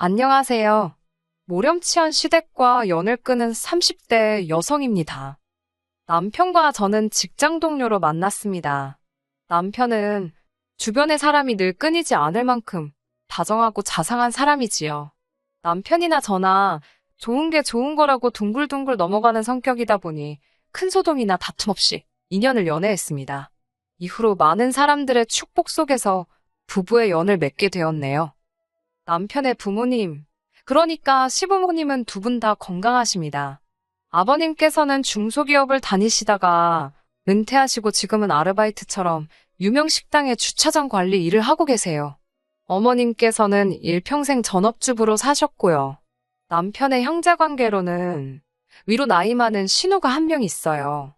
안녕하세요. 모렴치한 시댁과 연을 끄는 30대 여성입니다. 남편과 저는 직장 동료로 만났습니다. 남편은 주변의 사람이 늘 끊이지 않을 만큼 다정하고 자상한 사람이지요. 남편이나 저나 좋은 게 좋은 거라고 둥글둥글 넘어가는 성격이다 보니 큰 소동이나 다툼 없이 2년을 연애했습니다. 이후로 많은 사람들의 축복 속에서 부부의 연을 맺게 되었네요. 남편의 부모님, 그러니까 시부모님은 두 분 다 건강하십니다. 아버님께서는 중소기업을 다니시다가 은퇴하시고 지금은 아르바이트처럼 유명 식당의 주차장 관리 일을 하고 계세요. 어머님께서는 일평생 전업주부로 사셨고요. 남편의 형제관계로는 위로 나이 많은 신우가 한 명 있어요.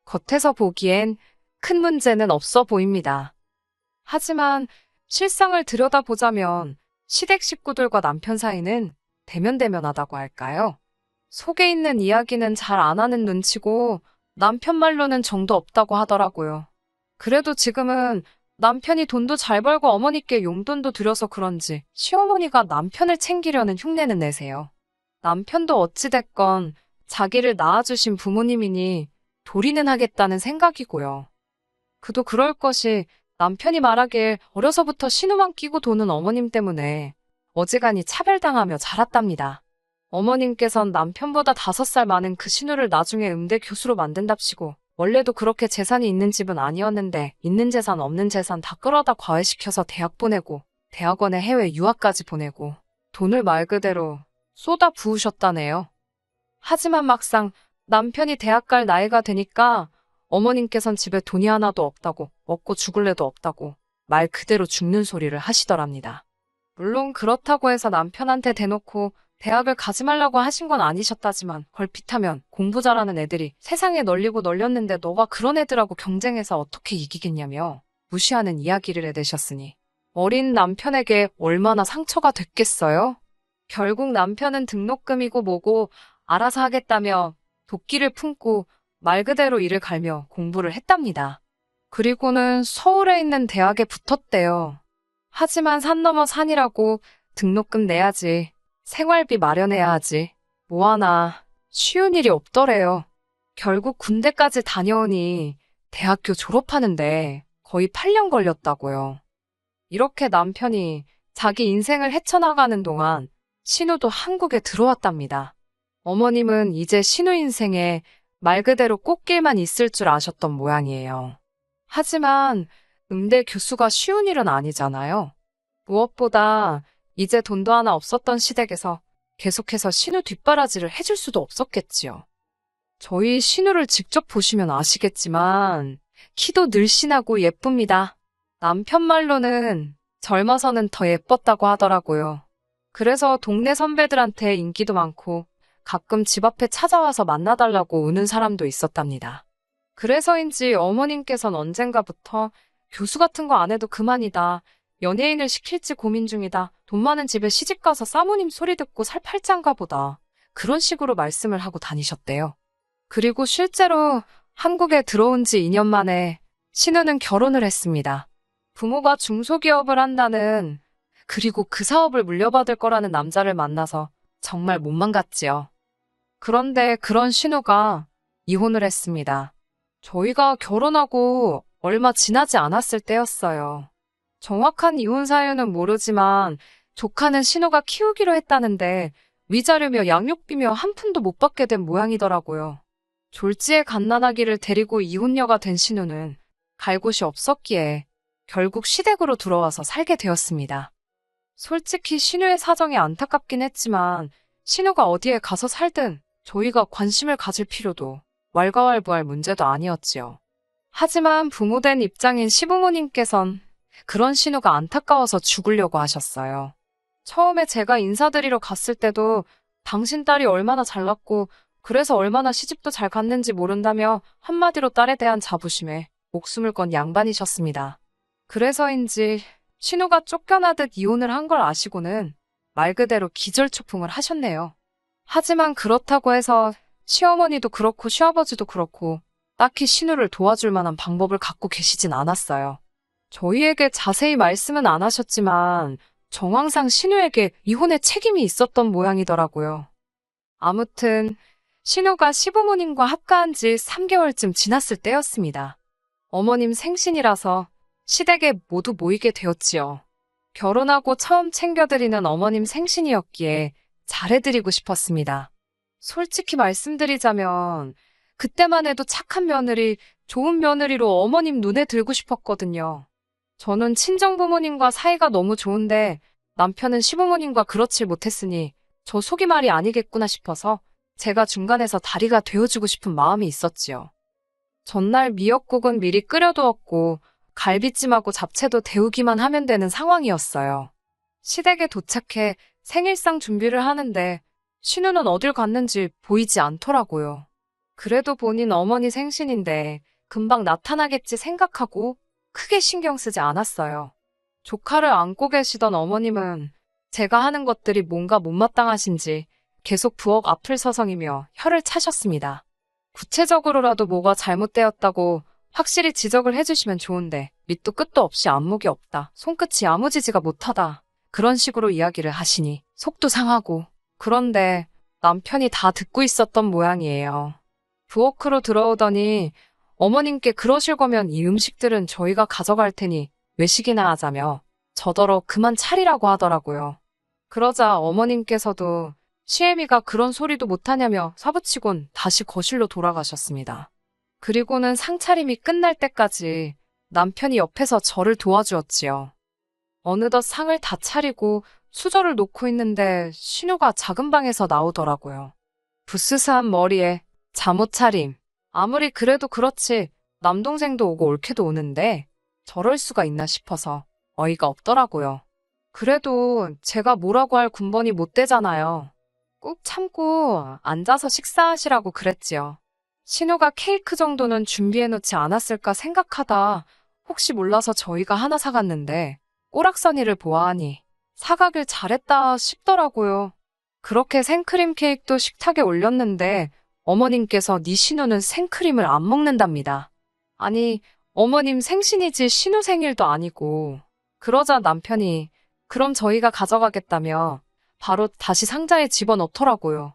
겉에서 보기엔 큰 문제는 없어 보입니다. 하지만 실상을 들여다보자면 시댁 식구들과 남편 사이는 대면대면하다고 할까요? 속에 있는 이야기는 잘 안 하는 눈치고 남편 말로는 정도 없다고 하더라고요. 그래도 지금은 남편이 돈도 잘 벌고 어머니께 용돈도 드려서 그런지 시어머니가 남편을 챙기려는 흉내는 내세요. 남편도 어찌됐건 자기를 낳아주신 부모님이니 도리는 하겠다는 생각이고요. 그도 그럴 것이 남편이 말하길 어려서부터 신우만 끼고 도는 어머님 때문에 어지간히 차별당하며 자랐답니다. 어머님께선 남편보다 5살 많은 그 신우를 나중에 음대 교수로 만든답시고 원래도 그렇게 재산이 있는 집은 아니었는데 있는 재산 없는 재산 다 끌어다 과외시켜서 대학 보내고 대학원에 해외 유학까지 보내고 돈을 말 그대로 쏟아 부으셨다네요. 하지만 막상 남편이 대학 갈 나이가 되니까 어머님께선 집에 돈이 하나도 없다고 먹고 죽을래도 없다고 말 그대로 죽는 소리를 하시더랍니다. 물론 그렇다고 해서 남편한테 대놓고 대학을 가지 말라고 하신 건 아니셨다지만 걸핏하면 공부 잘하는 애들이 세상에 널리고 널렸는데 너가 그런 애들하고 경쟁해서 어떻게 이기겠냐며 무시하는 이야기를 해대셨으니 어린 남편에게 얼마나 상처가 됐겠어요? 결국 남편은 등록금이고 뭐고 알아서 하겠다며 도끼를 품고 말 그대로 이를 갈며 공부를 했답니다. 그리고는 서울에 있는 대학에 붙었대요. 하지만 산 넘어 산이라고 등록금 내야지, 생활비 마련해야 하지, 뭐하나 쉬운 일이 없더래요. 결국 군대까지 다녀오니 대학교 졸업하는데 거의 8년 걸렸다고요. 이렇게 남편이 자기 인생을 헤쳐나가는 동안 신우도 한국에 들어왔답니다. 어머님은 이제 신우 인생에 말 그대로 꽃길만 있을 줄 아셨던 모양이에요. 하지만 음대 교수가 쉬운 일은 아니잖아요. 무엇보다 이제 돈도 하나 없었던 시댁에서 계속해서 신우 뒷바라지를 해줄 수도 없었겠지요. 저희 신우를 직접 보시면 아시겠지만 키도 늘씬하고 예쁩니다. 남편 말로는 젊어서는 더 예뻤다고 하더라고요. 그래서 동네 선배들한테 인기도 많고 가끔 집 앞에 찾아와서 만나달라고 우는 사람도 있었답니다. 그래서인지 어머님께선 언젠가부터 교수 같은 거 안 해도 그만이다. 연예인을 시킬지 고민 중이다. 돈 많은 집에 시집가서 사모님 소리 듣고 살 팔짱가 보다. 그런 식으로 말씀을 하고 다니셨대요. 그리고 실제로 한국에 들어온 지 2년 만에 신우는 결혼을 했습니다. 부모가 중소기업을 한다는, 그리고 그 사업을 물려받을 거라는 남자를 만나서 정말 못만 갔지요. 그런데 그런 신우가 이혼을 했습니다. 저희가 결혼하고 얼마 지나지 않았을 때였어요. 정확한 이혼 사유는 모르지만 조카는 신우가 키우기로 했다는데 위자료며 양육비며 한 푼도 못 받게 된 모양이더라고요. 졸지에 갓난아기를 데리고 이혼녀가 된 신우는 갈 곳이 없었기에 결국 시댁으로 들어와서 살게 되었습니다. 솔직히 신우의 사정이 안타깝긴 했지만 신우가 어디에 가서 살든 저희가 관심을 가질 필요도 왈가왈부할 문제도 아니었지요. 하지만 부모된 입장인 시부모님께선 그런 신우가 안타까워서 죽으려고 하셨어요. 처음에 제가 인사드리러 갔을 때도 당신 딸이 얼마나 잘났고 그래서 얼마나 시집도 잘 갔는지 모른다며 한마디로 딸에 대한 자부심에 목숨을 건 양반이셨습니다. 그래서인지 신우가 쫓겨나듯 이혼을 한 걸 아시고는 말 그대로 기절초풍을 하셨네요. 하지만 그렇다고 해서 시어머니도 그렇고 시아버지도 그렇고 딱히 신우를 도와줄 만한 방법을 갖고 계시진 않았어요. 저희에게 자세히 말씀은 안 하셨지만 정황상 신우에게 이혼의 책임이 있었던 모양이더라고요. 아무튼 신우가 시부모님과 합가한 지 3개월쯤 지났을 때였습니다. 어머님 생신이라서 시댁에 모두 모이게 되었지요. 결혼하고 처음 챙겨드리는 어머님 생신이었기에 잘해드리고 싶었습니다. 솔직히 말씀드리자면 그때만 해도 착한 며느리, 좋은 며느리로 어머님 눈에 들고 싶었거든요. 저는 친정부모님과 사이가 너무 좋은데 남편은 시부모님과 그렇지 못했으니 저 속이 말이 아니겠구나 싶어서 제가 중간에서 다리가 되어주고 싶은 마음이 있었지요. 전날 미역국은 미리 끓여두었고 갈비찜하고 잡채도 데우기만 하면 되는 상황이었어요. 시댁에 도착해 생일상 준비를 하는데 신우는 어딜 갔는지 보이지 않더라고요. 그래도 본인 어머니 생신인데 금방 나타나겠지 생각하고 크게 신경 쓰지 않았어요. 조카를 안고 계시던 어머님은 제가 하는 것들이 뭔가 못마땅하신지 계속 부엌 앞을 서성이며 혀를 차셨습니다. 구체적으로라도 뭐가 잘못되었다고 확실히 지적을 해주시면 좋은데 밑도 끝도 없이 안목이 없다, 손끝이 야무지지가 못하다 그런 식으로 이야기를 하시니 속도 상하고 그런데 남편이 다 듣고 있었던 모양이에요. 부엌으로 들어오더니 어머님께 그러실 거면 이 음식들은 저희가 가져갈 테니 외식이나 하자며 저더러 그만 차리라고 하더라고요. 그러자 어머님께서도 시애미가 그런 소리도 못하냐며 사부치곤 다시 거실로 돌아가셨습니다. 그리고는 상차림이 끝날 때까지 남편이 옆에서 저를 도와주었지요. 어느덧 상을 다 차리고 수저를 놓고 있는데 신우가 작은 방에서 나오더라고요. 부스스한 머리에 잠옷 차림. 아무리 그래도 그렇지 남동생도 오고 올케도 오는데 저럴 수가 있나 싶어서 어이가 없더라고요. 그래도 제가 뭐라고 할 군번이 못 되잖아요. 꾹 참고 앉아서 식사하시라고 그랬지요. 신우가 케이크 정도는 준비해놓지 않았을까 생각하다 혹시 몰라서 저희가 하나 사갔는데 꼬락서니를 보아하니 사가길 잘했다 싶더라고요. 그렇게 생크림 케이크도 식탁에 올렸는데 어머님께서 네 신우는 생크림을 안 먹는답니다. 아니, 어머님 생신이지 신우 생일도 아니고. 그러자 남편이 그럼 저희가 가져가겠다며 바로 다시 상자에 집어넣더라고요.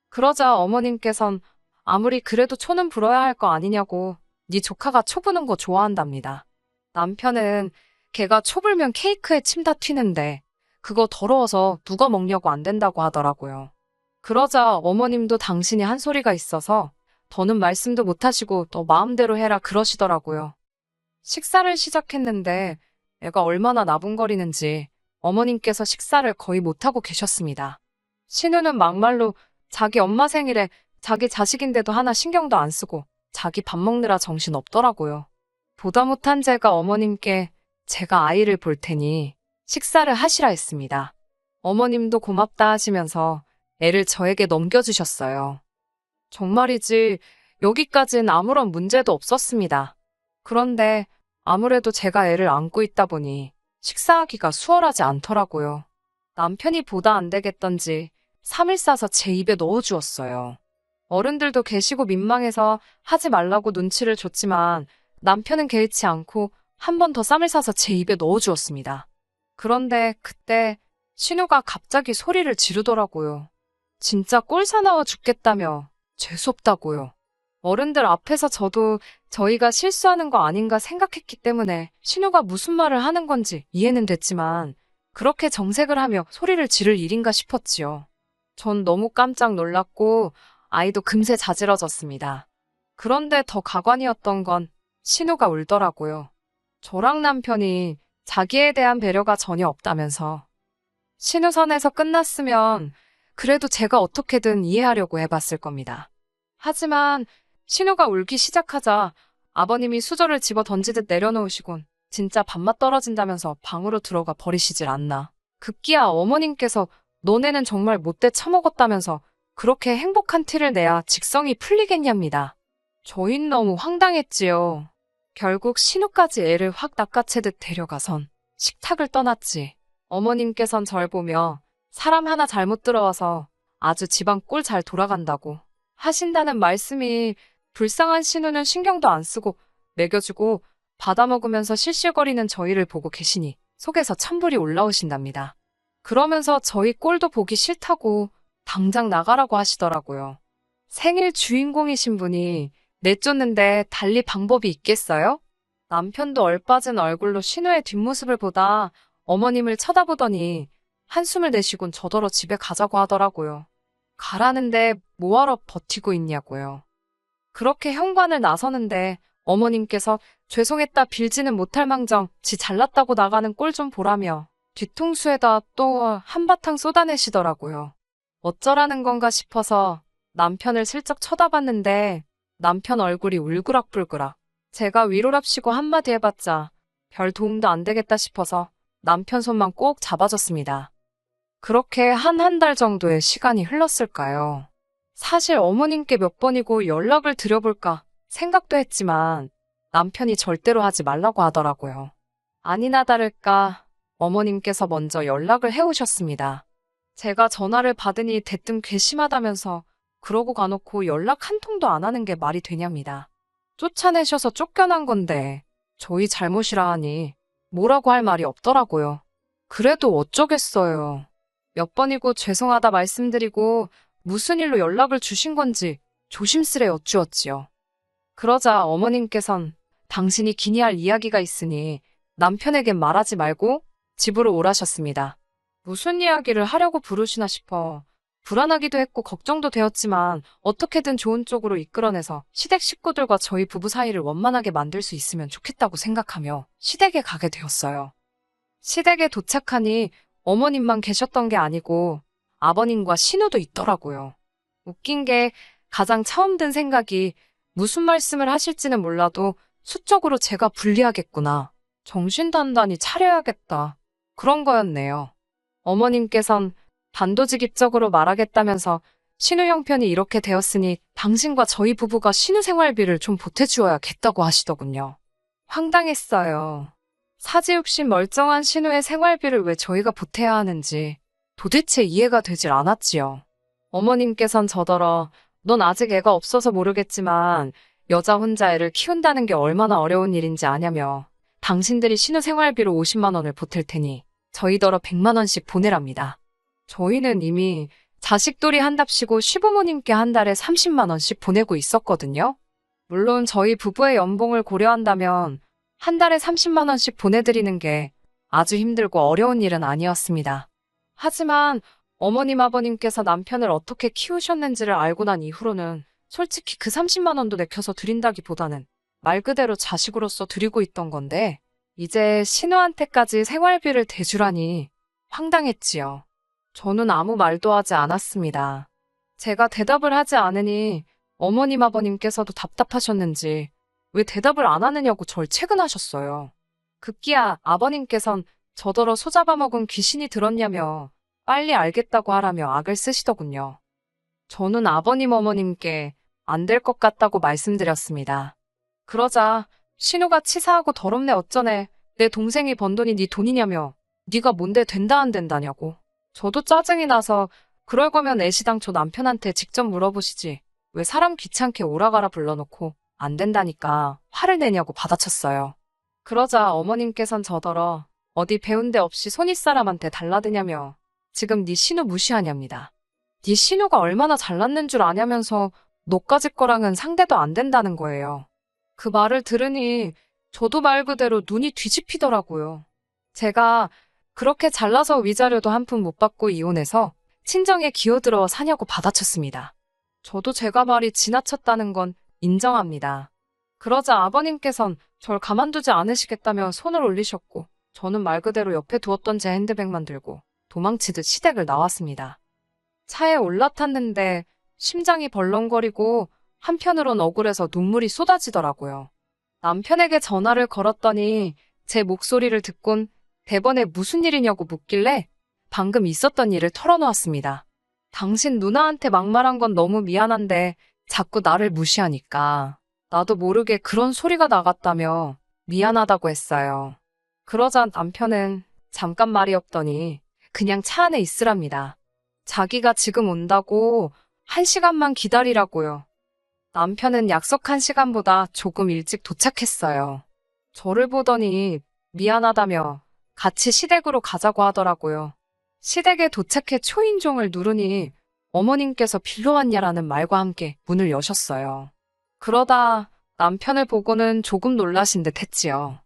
그러자 어머님께선 아무리 그래도 초는 불어야 할 거 아니냐고 네 조카가 초 부는 거 좋아한답니다. 남편은 걔가 초 불면 케이크에 침 다 튀는데 그거 더러워서 누가 먹냐고 안 된다고 하더라고요. 그러자 어머님도 당신이 한 소리가 있어서 더는 말씀도 못하시고 너 마음대로 해라 그러시더라고요. 식사를 시작했는데 애가 얼마나 나분거리는지 어머님께서 식사를 거의 못하고 계셨습니다. 신우는 막말로 자기 엄마 생일에 자기 자식인데도 하나 신경도 안 쓰고 자기 밥 먹느라 정신 없더라고요. 보다 못한 제가 어머님께 제가 아이를 볼 테니 식사를 하시라 했습니다. 어머님도 고맙다 하시면서 애를 저에게 넘겨주셨어요. 정말이지 여기까진 아무런 문제도 없었습니다. 그런데 아무래도 제가 애를 안고 있다 보니 식사하기가 수월하지 않더라고요. 남편이 보다 안 되겠던지 3일 싸서 제 입에 넣어주었어요. 어른들도 계시고 민망해서 하지 말라고 눈치를 줬지만 남편은 개의치 않고 한 번 더 쌈을 싸서 제 입에 넣어주었습니다. 그런데 그때 신우가 갑자기 소리를 지르더라고요. 진짜 꼴사나워 죽겠다며 재수없다고요. 어른들 앞에서 저도 저희가 실수하는 거 아닌가 생각했기 때문에 신우가 무슨 말을 하는 건지 이해는 됐지만 그렇게 정색을 하며 소리를 지를 일인가 싶었지요. 전 너무 깜짝 놀랐고 아이도 금세 자지러졌습니다. 그런데 더 가관이었던 건 신우가 울더라고요. 저랑 남편이 자기에 대한 배려가 전혀 없다면서. 신우 선에서 끝났으면 그래도 제가 어떻게든 이해하려고 해봤을 겁니다. 하지만 신우가 울기 시작하자 아버님이 수저를 집어 던지듯 내려놓으시곤 진짜 밥맛 떨어진다면서 방으로 들어가 버리시질 않나. 급기야 어머님께서 너네는 정말 못돼 처먹었다면서 그렇게 행복한 티를 내야 직성이 풀리겠냐입니다. 저흰 너무 황당했지요. 결국 신우까지 애를 확 낚아채듯 데려가선 식탁을 떠났지. 어머님께선 절 보며 사람 하나 잘못 들어와서 아주 집안 꼴 잘 돌아간다고 하신다는 말씀이 불쌍한 신우는 신경도 안 쓰고 먹여주고 받아먹으면서 실실거리는 저희를 보고 계시니 속에서 천불이 올라오신답니다. 그러면서 저희 꼴도 보기 싫다고 당장 나가라고 하시더라고요. 생일 주인공이신 분이 내쫓는데 달리 방법이 있겠어요? 남편도 얼빠진 얼굴로 신우의 뒷모습을 보다 어머님을 쳐다보더니 한숨을 내쉬곤 저더러 집에 가자고 하더라고요. 가라는데 뭐하러 버티고 있냐고요. 그렇게 현관을 나서는데 어머님께서 죄송했다 빌지는 못할 망정 지 잘났다고 나가는 꼴 좀 보라며 뒤통수에다 또 한바탕 쏟아내시더라고요. 어쩌라는 건가 싶어서 남편을 슬쩍 쳐다봤는데 남편 얼굴이 울그락불그락. 제가 위로랍시고 한마디 해봤자 별 도움도 안 되겠다 싶어서 남편 손만 꼭 잡아줬습니다. 그렇게 한 달 정도의 시간이 흘렀을까요? 사실 어머님께 몇 번이고 연락을 드려볼까 생각도 했지만 남편이 절대로 하지 말라고 하더라고요. 아니나 다를까 어머님께서 먼저 연락을 해오셨습니다. 제가 전화를 받으니 대뜸 괘씸하다면서 그러고 가놓고 연락 한 통도 안 하는 게 말이 되냐입니다. 쫓아내셔서 쫓겨난 건데 저희 잘못이라 하니 뭐라고 할 말이 없더라고요. 그래도 어쩌겠어요. 몇 번이고 죄송하다 말씀드리고 무슨 일로 연락을 주신 건지 조심스레 여쭈었지요. 그러자 어머님께선 당신이 기니 할 이야기가 있으니 남편에겐 말하지 말고 집으로 오라셨습니다. 무슨 이야기를 하려고 부르시나 싶어 불안하기도 했고 걱정도 되었지만 어떻게든 좋은 쪽으로 이끌어내서 시댁 식구들과 저희 부부 사이를 원만하게 만들 수 있으면 좋겠다고 생각하며 시댁에 가게 되었어요. 시댁에 도착하니 어머님만 계셨던 게 아니고 아버님과 신우도 있더라고요. 웃긴 게 가장 처음 든 생각이 무슨 말씀을 하실지는 몰라도 수적으로 제가 불리하겠구나. 정신 단단히 차려야겠다. 그런 거였네요. 어머님께선 단도직입적으로 말하겠다면서 신우 형편이 이렇게 되었으니 당신과 저희 부부가 신우 생활비를 좀 보태주어야겠다고 하시더군요. 황당했어요. 사지육신 멀쩡한 신우의 생활비를 왜 저희가 보태야 하는지 도대체 이해가 되질 않았지요. 어머님께선 저더러 넌 아직 애가 없어서 모르겠지만 여자 혼자 애를 키운다는 게 얼마나 어려운 일인지 아냐며 당신들이 신우 생활비로 50만 원을 보탤 테니 저희더러 100만 원씩 보내랍니다. 저희는 이미 자식돌이 한답시고 시부모님께 한 달에 30만 원씩 보내고 있었거든요. 물론 저희 부부의 연봉을 고려한다면 한 달에 30만 원씩 보내드리는 게 아주 힘들고 어려운 일은 아니었습니다. 하지만 어머님 아버님께서 남편을 어떻게 키우셨는지를 알고 난 이후로는 솔직히 그 30만 원도 내켜서 드린다기보다는 말 그대로 자식으로서 드리고 있던 건데 이제 신우한테까지 생활비를 대주라니 황당했지요. 저는 아무 말도 하지 않았습니다. 제가 대답을 하지 않으니 어머님 아버님께서도 답답하셨는지 왜 대답을 안 하느냐고 절 채근하셨어요. 급기야 아버님께선 저더러 소잡아먹은 귀신이 들었냐며 빨리 알겠다고 하라며 악을 쓰시더군요. 저는 아버님 어머님께 안 될 것 같다고 말씀드렸습니다. 그러자 신우가 치사하고 더럽네 어쩌네 내 동생이 번 돈이 네 돈이냐며 네가 뭔데 된다 안 된다냐고. 저도 짜증이 나서 그럴 거면 애시당초 남편한테 직접 물어보시지 왜 사람 귀찮게 오라가라 불러놓고 안 된다니까 화를 내냐고 받아쳤어요. 그러자 어머님께선 저더러 어디 배운 데 없이 손윗사람한테 달라드냐며 지금 네 신우 무시하냐입니다. 네 신우가 얼마나 잘났는 줄 아냐면서 너까지 거랑은 상대도 안 된다는 거예요. 그 말을 들으니 저도 말 그대로 눈이 뒤집히더라고요. 제가 그렇게 잘나서 위자료도 한 푼 못 받고 이혼해서 친정에 기어들어 사냐고 받아쳤습니다. 저도 제가 말이 지나쳤다는 건 인정합니다. 그러자 아버님께선 절 가만두지 않으시겠다며 손을 올리셨고 저는 말 그대로 옆에 두었던 제 핸드백만 들고 도망치듯 시댁을 나왔습니다. 차에 올라탔는데 심장이 벌렁거리고 한편으론 억울해서 눈물이 쏟아지더라고요. 남편에게 전화를 걸었더니 제 목소리를 듣곤 대번에 무슨 일이냐고 묻길래 방금 있었던 일을 털어놓았습니다. 당신 누나한테 막말한 건 너무 미안한데 자꾸 나를 무시하니까 나도 모르게 그런 소리가 나갔다며 미안하다고 했어요. 그러자 남편은 잠깐 말이 없더니 그냥 차 안에 있으랍니다. 자기가 지금 온다고 1시간만 기다리라고요. 남편은 약속한 시간보다 조금 일찍 도착했어요. 저를 보더니 미안하다며 같이 시댁으로 가자고 하더라고요. 시댁에 도착해 초인종을 누르니 어머님께서 빌러 왔냐라는 말과 함께 문을 여셨어요. 그러다 남편을 보고는 조금 놀라신 듯 했지요.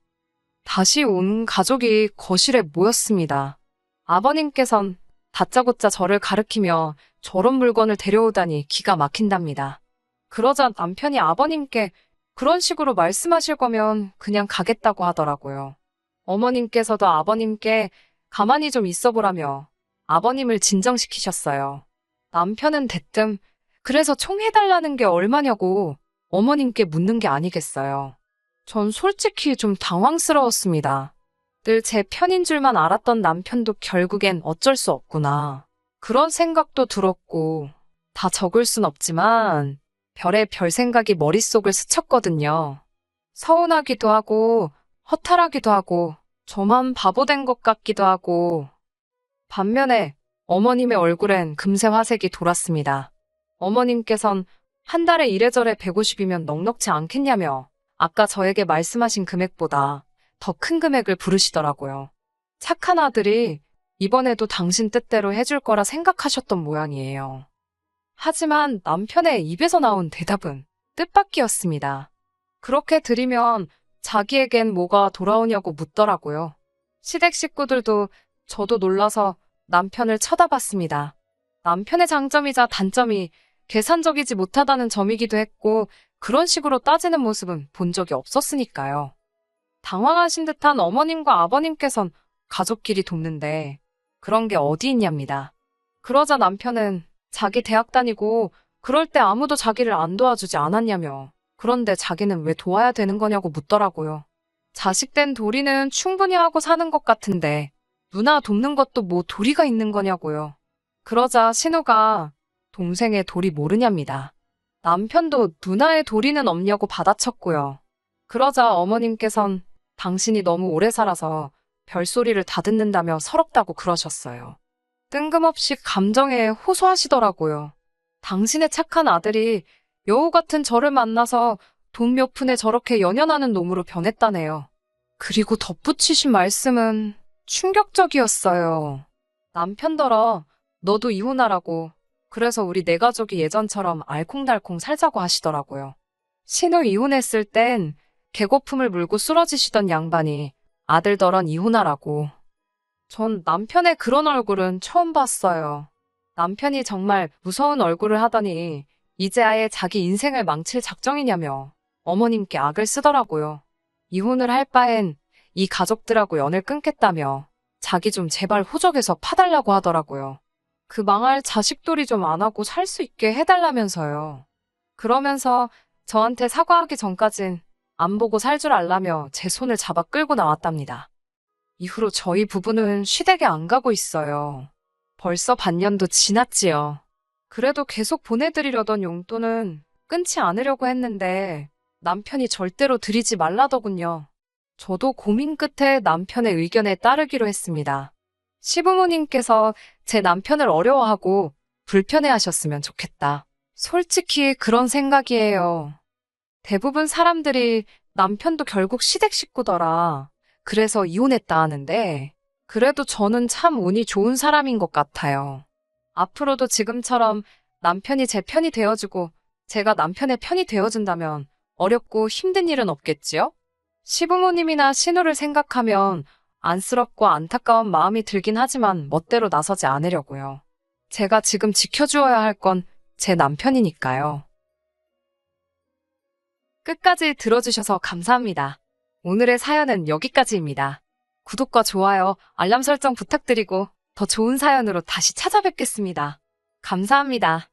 다시 온 가족이 거실에 모였습니다. 아버님께선 다짜고짜 저를 가리키며 저런 물건을 데려오다니 기가 막힌답니다. 그러자 남편이 아버님께 그런 식으로 말씀하실 거면 그냥 가겠다고 하더라고요. 어머님께서도 아버님께 가만히 좀 있어 보라며 아버님을 진정시키셨어요. 남편은 대뜸 그래서 총 해달라는 게 얼마냐고 어머님께 묻는 게 아니겠어요. 전 솔직히 좀 당황스러웠습니다. 늘 제 편인 줄만 알았던 남편도 결국엔 어쩔 수 없구나. 그런 생각도 들었고 다 적을 순 없지만 별의 별 생각이 머릿속을 스쳤거든요. 서운하기도 하고 허탈하기도 하고 저만 바보 된 것 같기도 하고 반면에 어머님의 얼굴엔 금세 화색이 돌았습니다. 어머님께선 한 달에 이래저래 150이면 넉넉지 않겠냐며 아까 저에게 말씀하신 금액보다 더 큰 금액을 부르시더라고요. 착한 아들이 이번에도 당신 뜻대로 해줄 거라 생각하셨던 모양이에요. 하지만 남편의 입에서 나온 대답은 뜻밖이었습니다. 그렇게 드리면 자기에겐 뭐가 돌아오냐고 묻더라고요. 시댁 식구들도 저도 놀라서 남편을 쳐다봤습니다. 남편의 장점이자 단점이 계산적이지 못하다는 점이기도 했고 그런 식으로 따지는 모습은 본 적이 없었으니까요. 당황하신 듯한 어머님과 아버님께선 가족끼리 돕는데 그런 게 어디 있냐입니다. 그러자 남편은 자기 대학 다니고 그럴 때 아무도 자기를 안 도와주지 않았냐며 그런데 자기는 왜 도와야 되는 거냐고 묻더라고요. 자식 된 도리는 충분히 하고 사는 것 같은데 누나 돕는 것도 뭐 도리가 있는 거냐고요. 그러자 신우가 동생의 도리 모르냐입니다. 남편도 누나의 도리는 없냐고 받아쳤고요. 그러자 어머님께선 당신이 너무 오래 살아서 별소리를 다 듣는다며 서럽다고 그러셨어요. 뜬금없이 감정에 호소하시더라고요. 당신의 착한 아들이 여우 같은 저를 만나서 돈 몇 푼에 저렇게 연연하는 놈으로 변했다네요. 그리고 덧붙이신 말씀은 충격적이었어요. 남편더러 너도 이혼하라고 그래서 우리 네 가족이 예전처럼 알콩달콩 살자고 하시더라고요. 신우 이혼했을 땐 개거품을 물고 쓰러지시던 양반이 아들더런 이혼하라고. 전 남편의 그런 얼굴은 처음 봤어요. 남편이 정말 무서운 얼굴을 하더니 이제 아예 자기 인생을 망칠 작정이냐며 어머님께 악을 쓰더라고요. 이혼을 할 바엔 이 가족들하고 연을 끊겠다며 자기 좀 제발 호적에서 파달라고 하더라고요. 그 망할 자식돌이 좀 안 하고 살 수 있게 해달라면서요. 그러면서 저한테 사과하기 전까진 안 보고 살 줄 알라며 제 손을 잡아 끌고 나왔답니다. 이후로 저희 부부는 시댁에 안 가고 있어요. 벌써 반년도 지났지요. 그래도 계속 보내드리려던 용돈은 끊지 않으려고 했는데 남편이 절대로 드리지 말라더군요. 저도 고민 끝에 남편의 의견에 따르기로 했습니다. 시부모님께서 제 남편을 어려워하고 불편해하셨으면 좋겠다. 솔직히 그런 생각이에요. 대부분 사람들이 남편도 결국 시댁 식구더라. 그래서 이혼했다 하는데 그래도 저는 참 운이 좋은 사람인 것 같아요. 앞으로도 지금처럼 남편이 제 편이 되어주고 제가 남편의 편이 되어준다면 어렵고 힘든 일은 없겠지요? 시부모님이나 신우를 생각하면 안쓰럽고 안타까운 마음이 들긴 하지만 멋대로 나서지 않으려고요. 제가 지금 지켜주어야 할 건 제 남편이니까요. 끝까지 들어주셔서 감사합니다. 오늘의 사연은 여기까지입니다. 구독과 좋아요, 알람 설정 부탁드리고 더 좋은 사연으로 다시 찾아뵙겠습니다. 감사합니다.